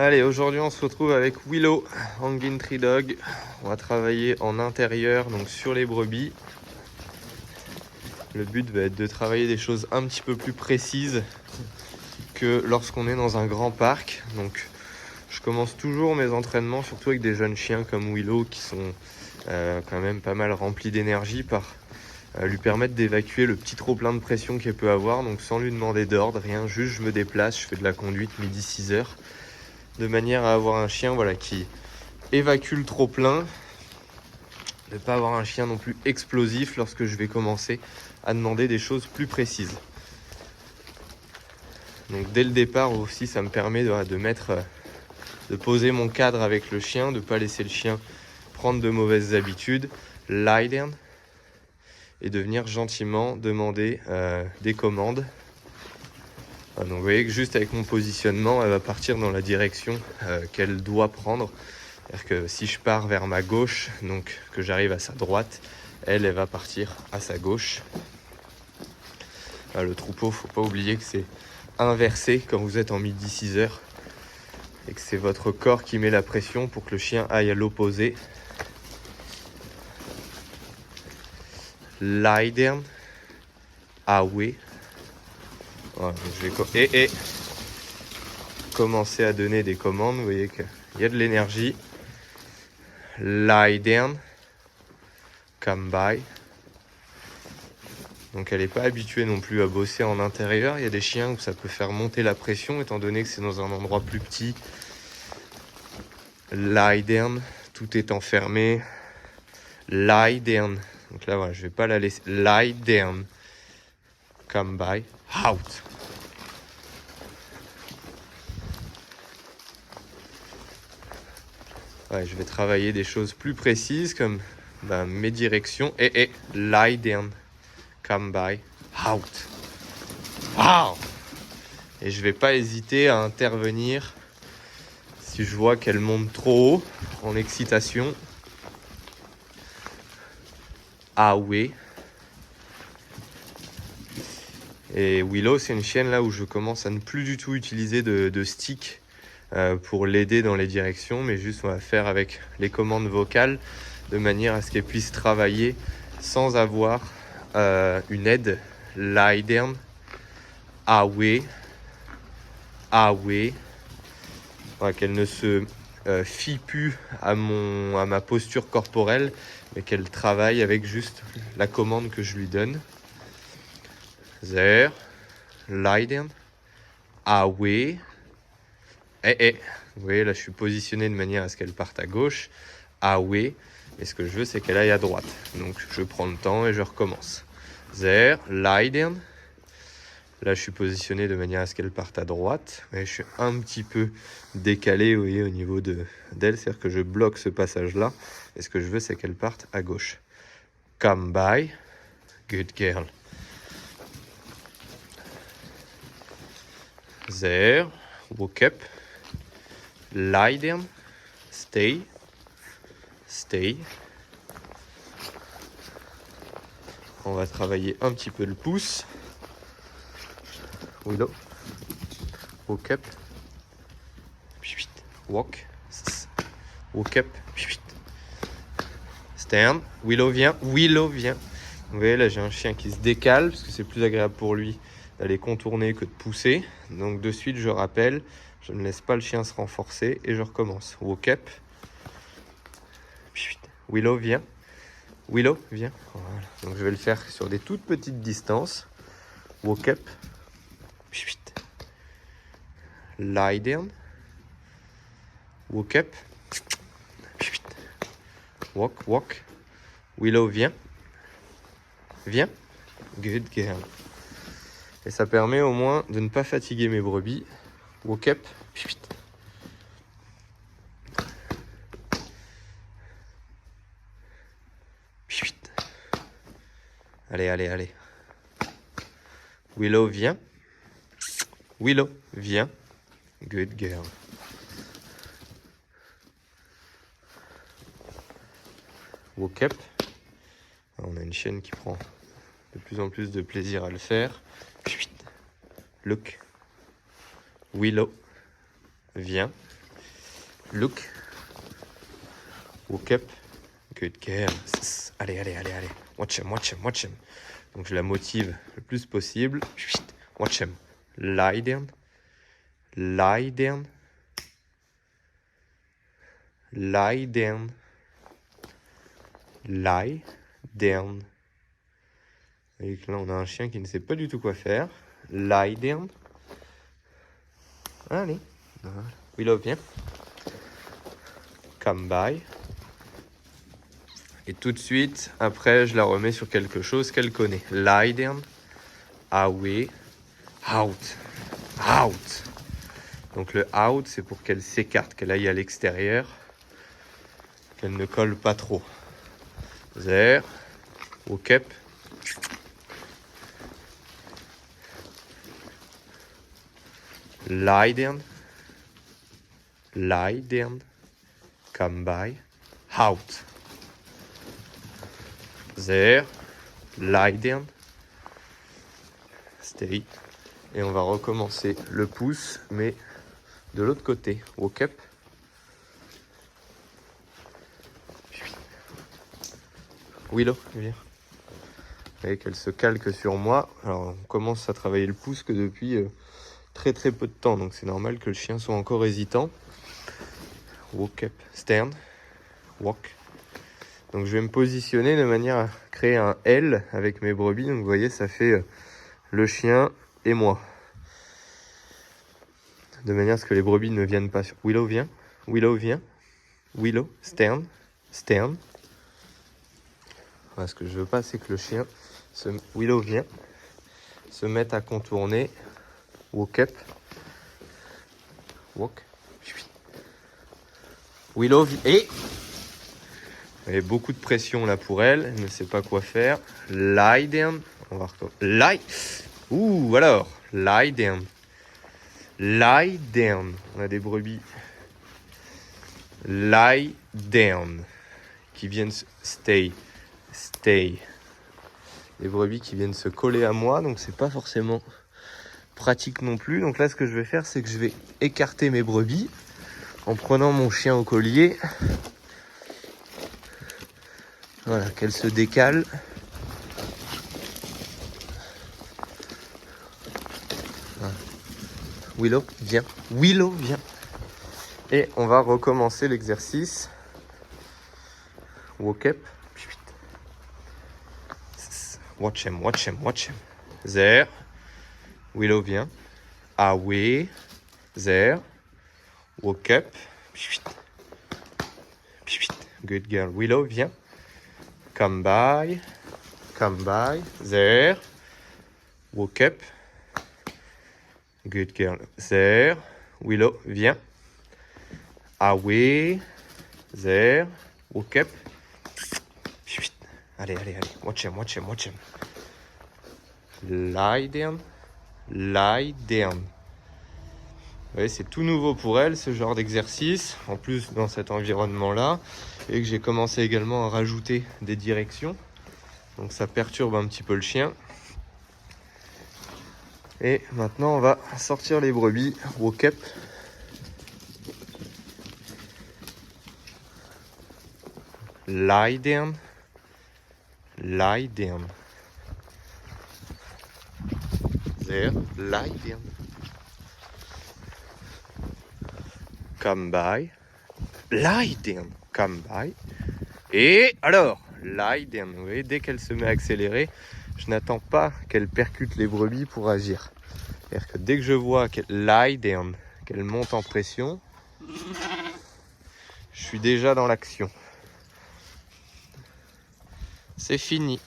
Allez, aujourd'hui on se retrouve avec Willow, Hanging Tree Dog. On va travailler en intérieur, donc sur les brebis. Le but va être de travailler des choses un petit peu plus précises que lorsqu'on est dans un grand parc. Donc je commence toujours mes entraînements, surtout avec des jeunes chiens comme Willow qui sont quand même pas mal remplis d'énergie, par lui permettre d'évacuer le petit trop plein de pression qu'elle peut avoir, donc sans lui demander d'ordre, rien, juste je me déplace, je fais de la conduite midi 6h, de manière à avoir un chien qui évacue le trop plein, ne pas avoir un chien non plus explosif lorsque je vais commencer à demander des choses plus précises. Donc dès le départ aussi, ça me permet de poser mon cadre avec le chien, de ne pas laisser le chien prendre de mauvaises habitudes, lie down, et de venir gentiment demander des commandes. Donc vous voyez que juste avec mon positionnement, elle va partir dans la direction qu'elle doit prendre. C'est-à-dire que si je pars vers ma gauche, donc que j'arrive à sa droite, elle va partir à sa gauche. Le troupeau, faut pas oublier que c'est inversé quand vous êtes en midi 6h et que c'est votre corps qui met la pression pour que le chien aille à l'opposé. Lie down, away. Voilà, je vais commencer à donner des commandes. Vous voyez qu'il y a de l'énergie. Lie down, come by. Donc elle n'est pas habituée non plus à bosser en intérieur. Il y a des chiens où ça peut faire monter la pression étant donné que c'est dans un endroit plus petit. Lie down, tout est enfermé. Lie down. Donc là, voilà, je vais pas la laisser. Lie down. Come by. Out. Ouais, je vais travailler des choses plus précises comme mes directions. Et lie down. Come by. Out. Wow. Et je vais pas hésiter à intervenir si je vois qu'elle monte trop haut en excitation. Away. Et Willow, c'est une chienne là où je commence à ne plus du tout utiliser de stick pour l'aider dans les directions, mais juste on va faire avec les commandes vocales de manière à ce qu'elle puisse travailler sans avoir une aide. Lie down, away, away. Voilà, qu'elle ne se fie plus à ma posture corporelle, mais qu'elle travaille avec juste la commande que je lui donne. There, lie down, away. Vous voyez, là, je suis positionné de manière à ce qu'elle parte à gauche. Away. Et ce que je veux, c'est qu'elle aille à droite. Donc, je prends le temps et je recommence. There, lie down. Là, je suis positionné de manière à ce qu'elle parte à droite. Mais je suis un petit peu décalé, vous voyez, au niveau d'elle. C'est-à-dire que je bloque ce passage-là. Et ce que je veux, c'est qu'elle parte à gauche. Come by. Good girl. There. Walk up. Lie down. Stay. Stay. On va travailler un petit peu le pouce. Willow. Walk up. Walk. Walk up. Stand. Willow vient. Willow vient. Vous voyez, là, j'ai un chien qui se décale parce que c'est plus agréable pour lui d'aller contourner que de pousser. Donc, de suite, je rappelle, je ne laisse pas le chien se renforcer et je recommence. Walk up. Willow vient. Willow vient. Voilà. Donc, je vais le faire sur des toutes petites distances. Walk up. Lie down. Walk up. Walk, walk. Willow vient. Viens. Good girl. Et ça permet au moins de ne pas fatiguer mes brebis. Walk up. Allez, allez, allez. Willow vient. Willow vient. Good girl. Walk up. On a une chienne qui prend de plus en plus de plaisir à le faire. Look. Willow. Viens. Look. Woke up. Good girl. Allez. Watch him. Donc je la motive le plus possible. Watch him. Lie down. Lie down. Lie down. Lie down. Et là, on a un chien qui ne sait pas du tout quoi faire. Lie down. Allez. Willow, viens. Come by. Et tout de suite, après, je la remets sur quelque chose qu'elle connaît. Lie down. Away. Out. Out. Donc le out, c'est pour qu'elle s'écarte, qu'elle aille à l'extérieur, qu'elle ne colle pas trop. There. Woke up. Lie down. Lie down. Come by. Out. There. Lie down. Stay. Et on va recommencer le pouce, mais de l'autre côté. Woke up. Willow, viens. Vous voyez qu'elle se calque sur moi. Alors on commence à travailler le pouce que depuis très peu de temps. Donc c'est normal que le chien soit encore hésitant. Woke up. Stand. Walk. Donc je vais me positionner de manière à créer un L avec mes brebis. Donc vous voyez, ça fait le chien et moi. De manière à ce que les brebis ne viennent pas sur... Willow, viens. Willow, viens. Willow, stand. Stand. Voilà, ce que je veux pas, c'est que le chien... Willow, viens. Se mette à contourner. Walk up. Walk. Willow, et... Il y a beaucoup de pression là pour elle. Elle ne sait pas quoi faire. Lie down. On va recommencer. Lie. Ouh, alors. Lie down. Lie down. On a des brebis. Lie down. Qui viennent stay. Stay. Des brebis qui viennent se coller à moi. Donc c'est pas forcément pratique non plus. Donc là, ce que je vais faire, c'est que je vais écarter mes brebis en prenant mon chien au collier. Voilà, qu'elle se décale. Voilà. Willow, viens. Willow, viens. Et on va recommencer l'exercice. Woke up. Watch him. There. Willow, viens. Away. There. Woke up. Good girl. Willow, viens. Come by. There. Woke up. Good girl. There. Willow, viens. Away. There. Woke up. Allez. Watch him. Lie down. Vous voyez, c'est tout nouveau pour elle, ce genre d'exercice. En plus, dans cet environnement-là. Et que j'ai commencé également à rajouter des directions. Donc ça perturbe un petit peu le chien. Et maintenant, on va sortir les brebis. Woke up. Lie down. There. Lie down. Come by. Lie down. Come by. Et alors, lie down. Vous voyez, dès qu'elle se met à accélérer, je n'attends pas qu'elle percute les brebis pour agir. C'est-à-dire que dès que je vois qu'elle lie down, qu'elle monte en pression, je suis déjà dans l'action. C'est fini.